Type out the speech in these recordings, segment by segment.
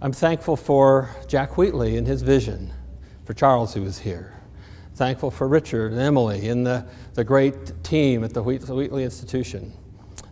I'm thankful for Jack Wheatley and his vision, for Charles who was here. Thankful for Richard and Emily and the great team at the Wheatley Institution.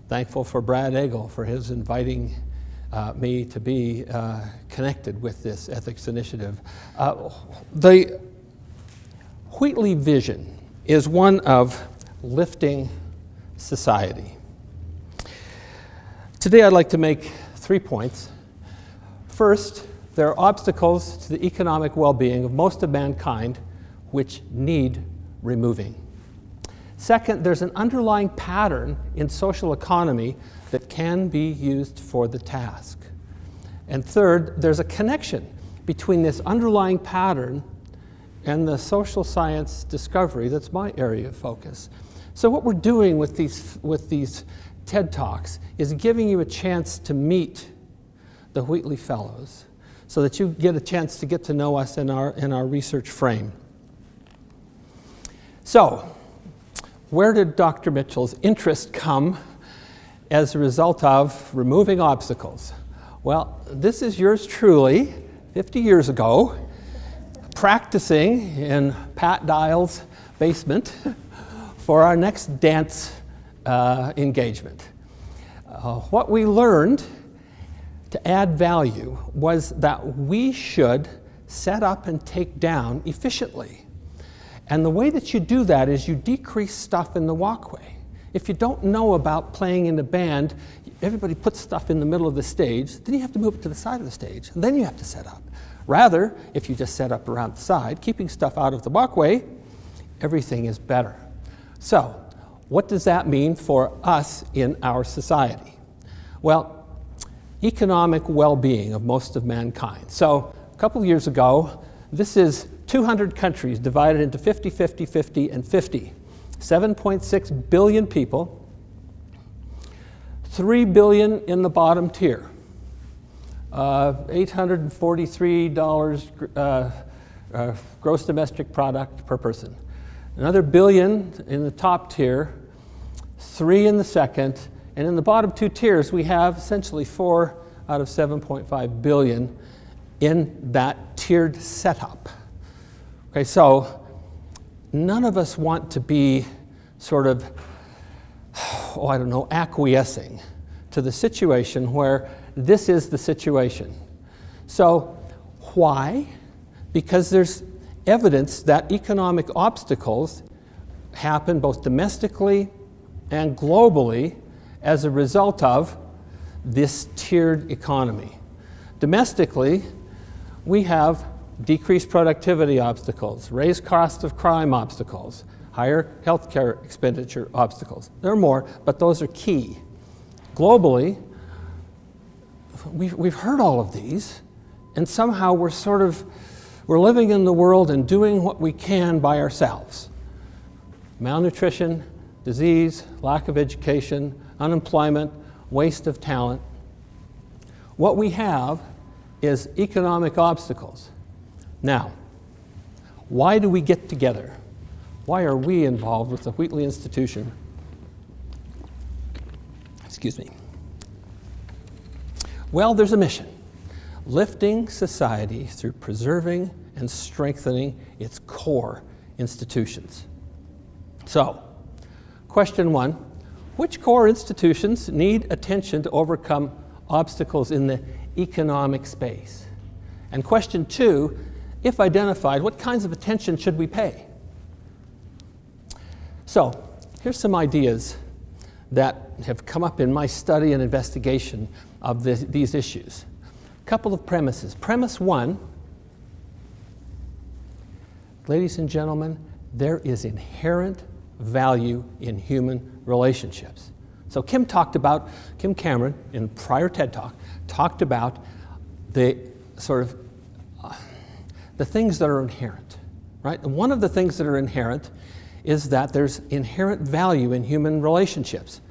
Thankful for Brad Egel for his inviting me to be connected with this ethics initiative. The Wheatley Vision is one of lifting society. Today I'd like to make 3 points. First, there are obstacles to the economic well-being of most of mankind which need removing. Second, there's an underlying pattern in social economy that can be used for the task. And third, there's a connection between this underlying pattern and the social science discovery that's my area of focus. So what we're doing with these TED Talks is giving you a chance to meet the Wheatley Fellows so that you get a chance to get to know us in our research frame. So, where did Dr. Mitchell's interest come as a result of removing obstacles? Well, this is yours truly, 50 years ago, practicing in Pat Dial's basement for our next dance engagement. What we learned to add value was that we should set up and take down efficiently. And the way that you do that is you decrease stuff in the walkway. If you don't know about playing in a band, everybody puts stuff in the middle of the stage, then you have to move it to the side of the stage, and then you have to set up. Rather, if you just set up around the side, keeping stuff out of the walkway, everything is better. So, what does that mean for us in our society? Well, economic well-being of most of mankind. So, a couple of years ago, this is 200 countries divided into 50, 50, 50, and 50. 7.6 billion people, 3 billion in the bottom tier, $843 gross domestic product per person. Another billion in the top tier, 3 in the second, and in the bottom 2 tiers we have essentially 4 out of 7.5 billion in that tiered setup. Okay, so none of us want to be sort of, acquiescing to the situation where this is the situation. So why? Because there's evidence that economic obstacles happen both domestically and globally as a result of this tiered economy. Domestically, we have decreased productivity obstacles, raised cost of crime obstacles, higher healthcare expenditure obstacles. There are more, but those are key. Globally, we've heard all of these, and somehow we're living in the world and doing what we can by ourselves. Malnutrition, disease, lack of education, unemployment, waste of talent. What we have is economic obstacles. Now, why do we get together? Why are we involved with the Wheatley Institution? Excuse me. Well, there's a mission: lifting society through preserving and strengthening its core institutions. So, question 1, which core institutions need attention to overcome obstacles in the economic space? And question 2, if identified, what kinds of attention should we pay? So, here's some ideas that have come up in my study and investigation of these issues. A couple of premises. Premise 1, ladies and gentlemen, there is inherent value in human relationships. So Kim Cameron, in a prior TED Talk, talked about the things that are inherent, right? And one of the things that are inherent is that there's inherent value in human relationships.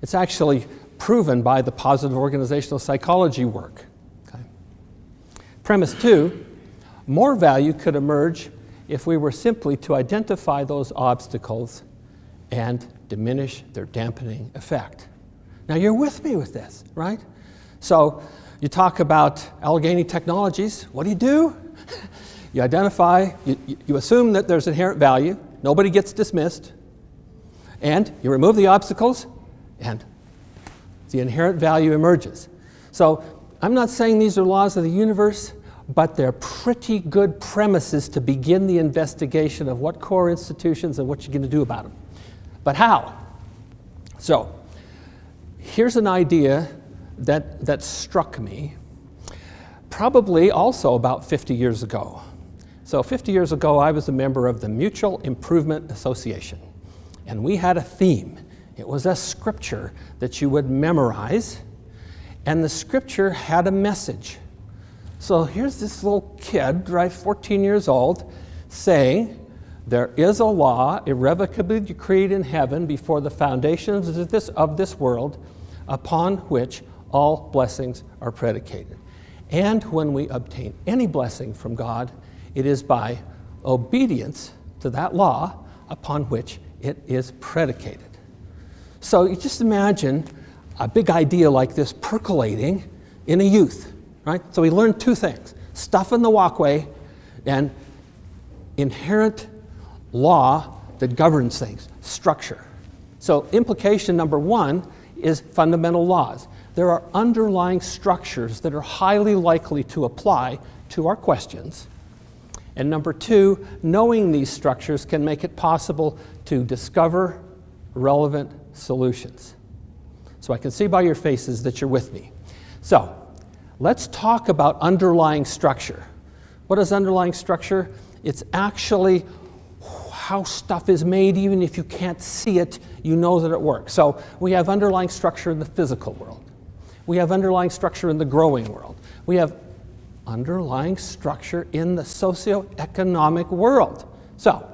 It's actually proven by the positive organizational psychology work. Okay. Premise 2, more value could emerge if we were simply to identify those obstacles and diminish their dampening effect. Now you're with me with this, right? So You talk about Allegheny Technologies. What do? You identify, you assume that there's inherent value. Nobody gets dismissed. And you remove the obstacles, and the inherent value emerges. So I'm not saying these are laws of the universe, but they're pretty good premises to begin the investigation of what core institutions and what you're going to do about them. But how? So here's an idea that struck me probably also about 50 years ago. So 50 years ago, I was a member of the Mutual Improvement Association, and we had a theme. It was a scripture that you would memorize, and the scripture had a message. So here's this little kid, right, 14 years old, saying, there is a law irrevocably decreed in heaven before the foundations of this world, upon which all blessings are predicated. And when we obtain any blessing from God, it is by obedience to that law upon which it is predicated. So you just imagine a big idea like this percolating in a youth, right? So we learned two things: stuff in the walkway and inherent law that governs things, structure. So implication number one is fundamental laws. There are underlying structures that are highly likely to apply to our questions. And number two, knowing these structures can make it possible to discover relevant solutions. So I can see by your faces that you're with me. So let's talk about underlying structure. What is underlying structure? It's actually how stuff is made. Even if you can't see it, you know that it works. So we have underlying structure in the physical world. We have underlying structure in the growing world. We have underlying structure in the socioeconomic world. So,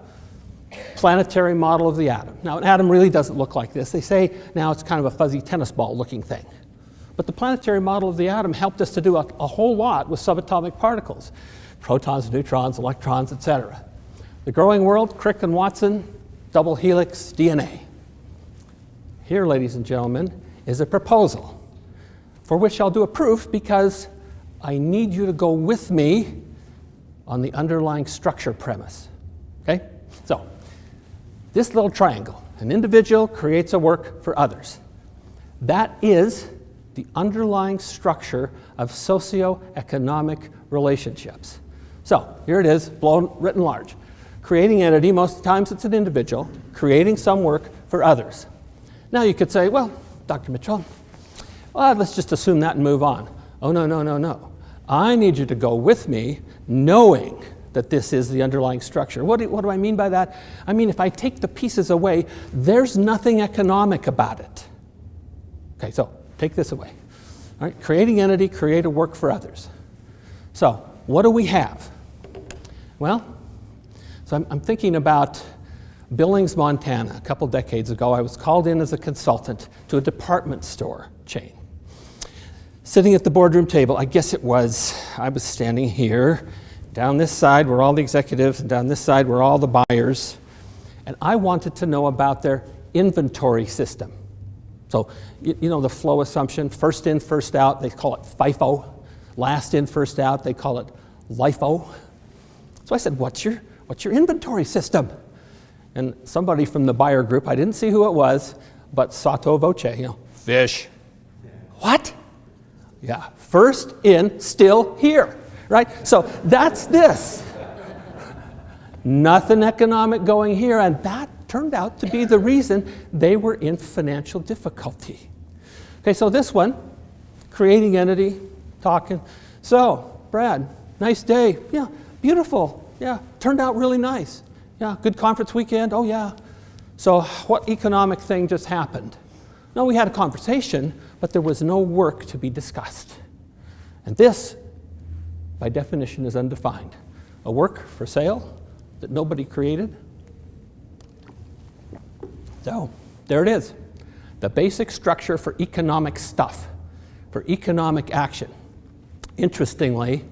planetary model of the atom. Now, an atom really doesn't look like this. They say now it's kind of a fuzzy tennis ball looking thing. But the planetary model of the atom helped us to do a whole lot with subatomic particles. Protons, neutrons, electrons, etc. The growing world, Crick and Watson, double helix DNA. Here, ladies and gentlemen, is a proposal for which I'll do a proof because I need you to go with me on the underlying structure premise. Okay? So, this little triangle, an individual creates a work for others. That is the underlying structure of socioeconomic relationships. So, here it is, written large. Creating entity, most of the times it's an individual, creating some work for others. Now you could say, well, Dr. Mitchell, let's just assume that and move on. Oh, no. I need you to go with me knowing that this is the underlying structure. What do I mean by that? I mean, if I take the pieces away, there's nothing economic about it. Okay, so take this away. All right, creating entity, create a work for others. So what do we have? Well, so I'm thinking about Billings, Montana. A couple decades ago, I was called in as a consultant to a department store chain. Sitting at the boardroom table, I guess I was standing here. Down this side were all the executives, and down this side were all the buyers. And I wanted to know about their inventory system. So, you know the flow assumption, first in, first out, they call it FIFO. Last in, first out, they call it LIFO. So I said, what's your inventory system? And somebody from the buyer group, I didn't see who it was, but sotto voce, fish. What? Yeah, first in, still here, right? So that's this. Nothing economic going here, and that turned out to be the reason they were in financial difficulty. Okay, so this one, creating entity, talking. So, Brad, nice day. Yeah, beautiful. Yeah, turned out really nice. Yeah, good conference weekend. Oh, yeah. So what economic thing just happened? No, we had a conversation, but there was no work to be discussed. And this, by definition, is undefined. A work for sale that nobody created. So, there it is. The basic structure for economic stuff, for economic action. Interestingly,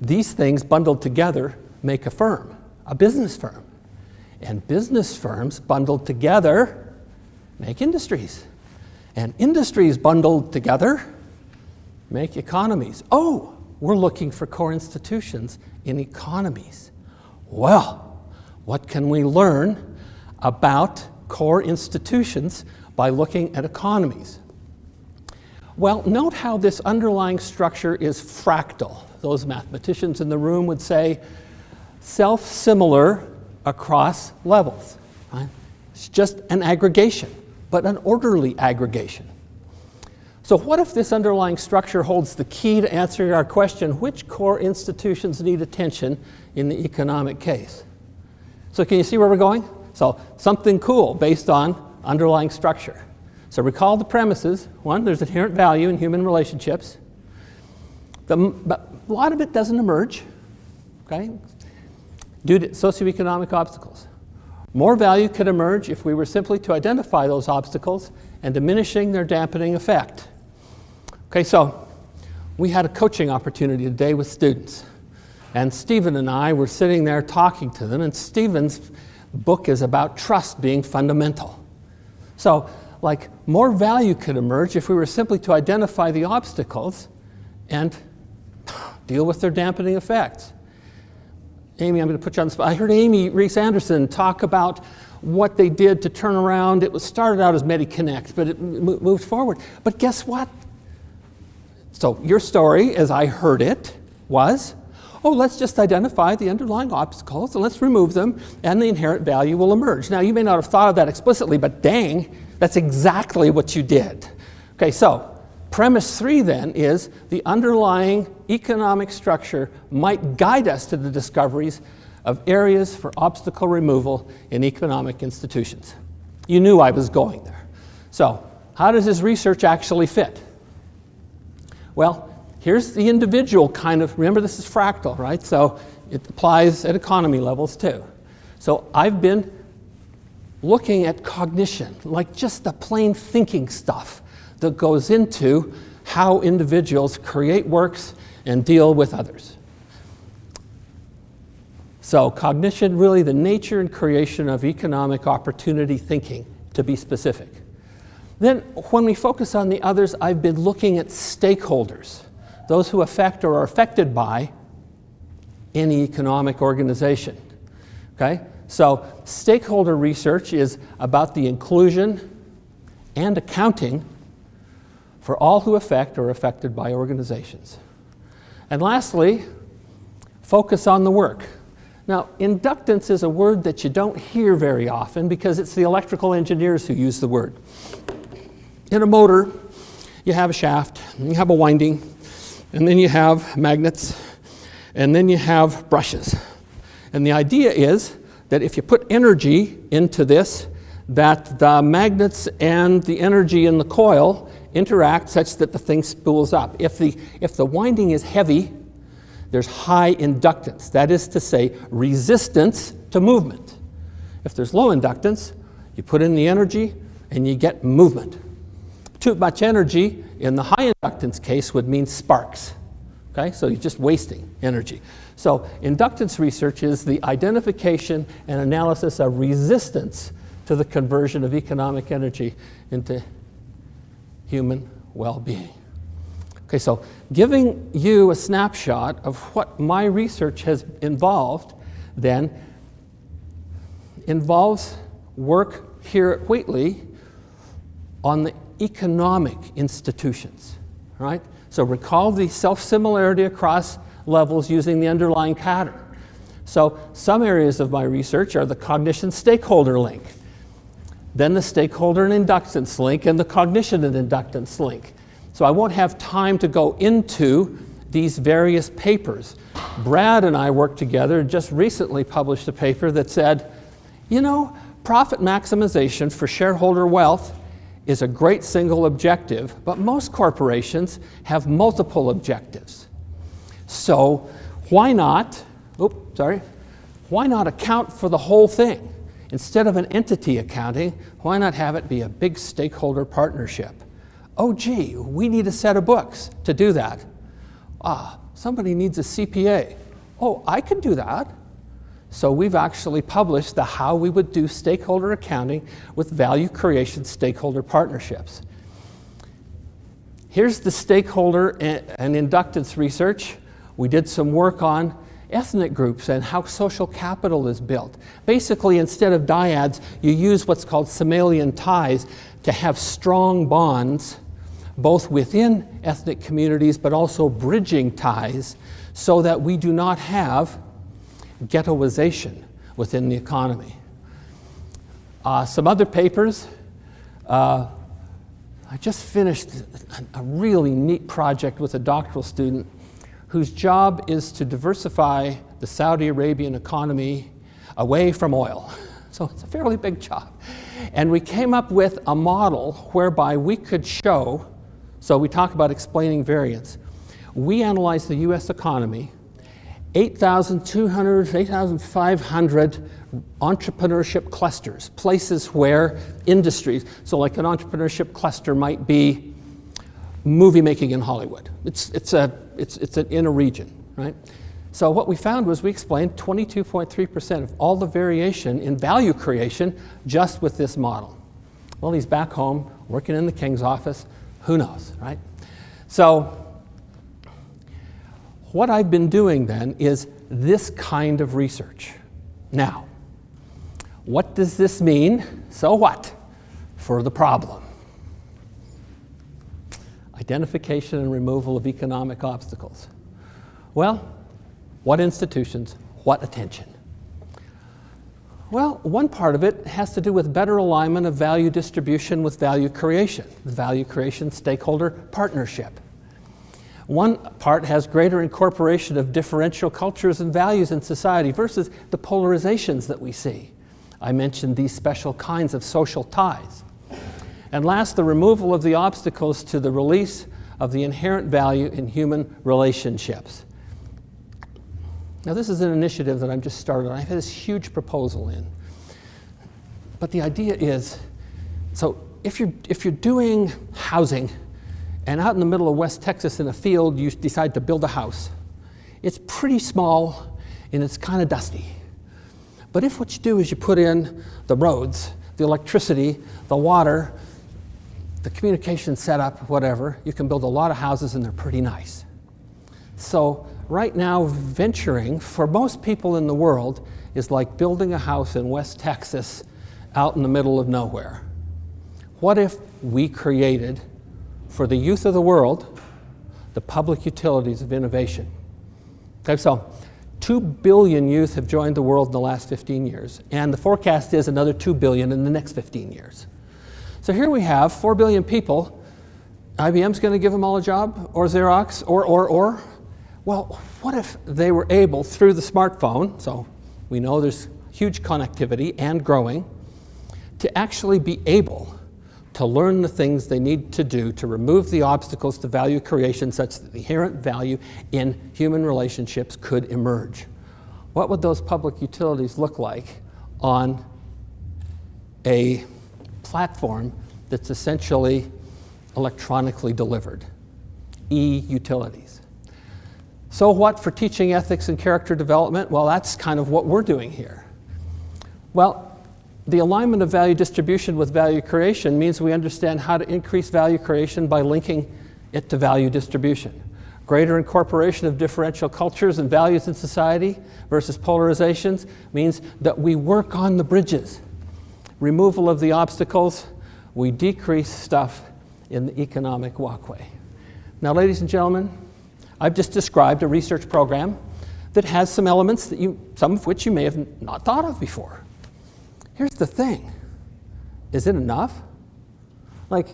these things bundled together make a firm, a business firm. And business firms bundled together make industries. And industries bundled together make economies. Oh, we're looking for core institutions in economies. Well, what can we learn about core institutions by looking at economies? Well, note how this underlying structure is fractal. Those mathematicians in the room would say self-similar across levels. Right? It's just an aggregation, but an orderly aggregation. So what if this underlying structure holds the key to answering our question, which core institutions need attention in the economic case? So can you see where we're going? So something cool based on underlying structure. So recall the premises. One, there's inherent value in human relationships. But a lot of it doesn't emerge, okay, due to socioeconomic obstacles. More value could emerge if we were simply to identify those obstacles and diminishing their dampening effect. Okay, so we had a coaching opportunity today with students. And Stephen and I were sitting there talking to them, and Stephen's book is about trust being fundamental. So, like, more value could emerge if we were simply to identify the obstacles and deal with their dampening effects. Amy, I'm going to put you on the spot. I heard Amy Reese-Anderson talk about what they did to turn around. It was started out as MediConnect, but it moved forward. But guess what? So your story, as I heard it, was, oh, let's just identify the underlying obstacles and let's remove them and the inherent value will emerge. Now, you may not have thought of that explicitly, but dang, that's exactly what you did. Okay, so premise 3 then is the underlying economic structure might guide us to the discoveries of areas for obstacle removal in economic institutions. You knew I was going there. So how does this research actually fit? Well, here's the individual kind of, remember this is fractal, right? So it applies at economy levels too. So I've been looking at cognition, like just the plain thinking stuff that goes into how individuals create works and deal with others. So cognition, really the nature and creation of economic opportunity thinking, to be specific. Then when we focus on the others, I've been looking at stakeholders, those who affect or are affected by any economic organization. Okay? So stakeholder research is about the inclusion and accounting for all who affect or are affected by organizations. And lastly, focus on the work. Now, inductance is a word that you don't hear very often because it's the electrical engineers who use the word. In a motor, you have a shaft, and you have a winding, and then you have magnets, and then you have brushes. And the idea is that if you put energy into this, that the magnets and the energy in the coil interact such that the thing spools up. If the winding is heavy, there's high inductance. That is to say, resistance to movement. If there's low inductance, you put in the energy and you get movement. Too much energy in the high inductance case would mean sparks. Okay, so you're just wasting energy. So inductance research is the identification and analysis of resistance to the conversion of economic energy into human well-being. Okay, so giving you a snapshot of what my research has involved then involves work here at Wheatley on the economic institutions, right? So recall the self-similarity across levels using the underlying pattern. So some areas of my research are the cognition stakeholder link, then the stakeholder and inductance link, and the cognition and inductance link. So I won't have time to go into these various papers. Brad and I worked together and just recently published a paper that said, you know, profit maximization for shareholder wealth is a great single objective, but most corporations have multiple objectives. So why not account for the whole thing? Instead of an entity accounting, why not have it be a big stakeholder partnership? Oh gee, we need a set of books to do that. Somebody needs a CPA. Oh, I can do that. So we've actually published the how we would do stakeholder accounting with value creation stakeholder partnerships. Here's the stakeholder and inductance research. We did some work on ethnic groups and how social capital is built. Basically, instead of dyads, you use what's called Somalian ties to have strong bonds, both within ethnic communities, but also bridging ties, so that we do not have ghettoization within the economy. Some other papers. I just finished a really neat project with a doctoral student whose job is to diversify the Saudi Arabian economy away from oil. So it's a fairly big job. And we came up with a model whereby we could show, so we talk about explaining variance. We analyzed the US economy, 8,200, 8,500 entrepreneurship clusters, places where industries, so like an entrepreneurship cluster might be movie making in Hollywood. It's in a region, right? So what we found was we explained 22.3% of all the variation in value creation just with this model. Well, he's back home working in the King's office. Who knows, right? So what I've been doing then is this kind of research. Now, what does this mean? So what? For the problem. Identification and removal of economic obstacles. Well, what institutions? What attention? Well, one part of it has to do with better alignment of value distribution with value creation, value creation stakeholder partnership. One part has greater incorporation of differential cultures and values in society versus the polarizations that we see. I mentioned these special kinds of social ties. And last, the removal of the obstacles to the release of the inherent value in human relationships. Now, this is an initiative that I'm just started on. I have this huge proposal in. But the idea is, so if you're doing housing, and out in the middle of West Texas in a field, you decide to build a house. It's pretty small, and it's kind of dusty. But if what you do is you put in the roads, the electricity, the water, the communication setup, whatever, you can build a lot of houses, and they're pretty nice. So right now, venturing, for most people in the world, is like building a house in West Texas out in the middle of nowhere. What if we created, for the youth of the world, the public utilities of innovation? Okay, so 2 billion youth have joined the world in the last 15 years, and the forecast is another 2 billion in the next 15 years. So here we have 4 billion people. IBM's going to give them all a job, or Xerox, or. Well, what if they were able, through the smartphone, so we know there's huge connectivity and growing, to actually be able to learn the things they need to do to remove the obstacles to value creation such that the inherent value in human relationships could emerge? What would those public utilities look like on a platform that's essentially electronically delivered? E-utilities. So what for teaching ethics and character development? Well, that's kind of what we're doing here. Well, the alignment of value distribution with value creation means we understand how to increase value creation by linking it to value distribution. Greater incorporation of differential cultures and values in society versus polarizations means that we work on the bridges. Removal of the obstacles, we decrease stuff in the economic walkway. Now, ladies and gentlemen, I've just described a research program that has some elements that some of which you may have not thought of before. Here's the thing. Is it enough? Like,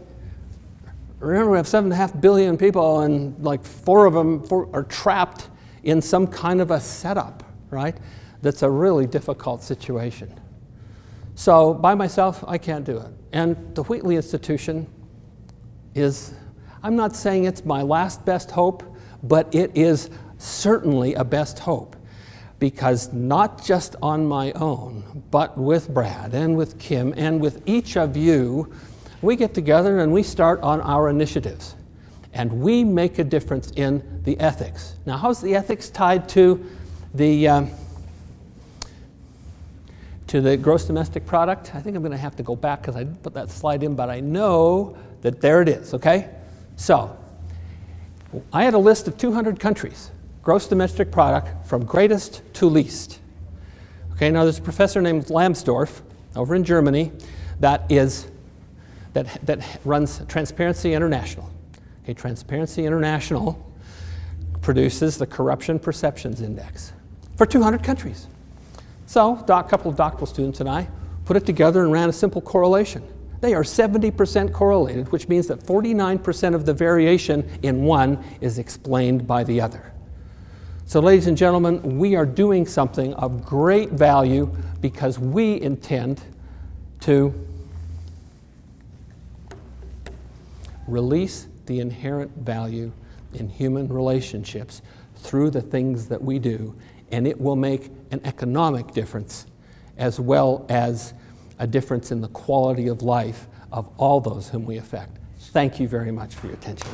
remember we have 7.5 billion people, and like 4 of them are trapped in some kind of a setup, right? That's a really difficult situation. So by myself, I can't do it. And the Wheatley Institution is, I'm not saying it's my last best hope, but it is certainly a best hope, because not just on my own, but with Brad and with Kim and with each of you, we get together and we start on our initiatives, and we make a difference in the ethics. Now, how's the ethics tied to the gross domestic product? I think I'm going to have to go back because I didn't put that slide in, but I know that there it is, okay? So, I had a list of 200 countries, gross domestic product from greatest to least. Okay, now there's a professor named Lambsdorff over in Germany that runs Transparency International. Okay, Transparency International produces the Corruption Perceptions Index for 200 countries. So a couple of doctoral students and I put it together and ran a simple correlation. They are 70% correlated, which means that 49% of the variation in one is explained by the other. So ladies and gentlemen, we are doing something of great value because we intend to release the inherent value in human relationships through the things that we do, and it will make an economic difference as well as a difference in the quality of life of all those whom we affect. Thank you very much for your attention.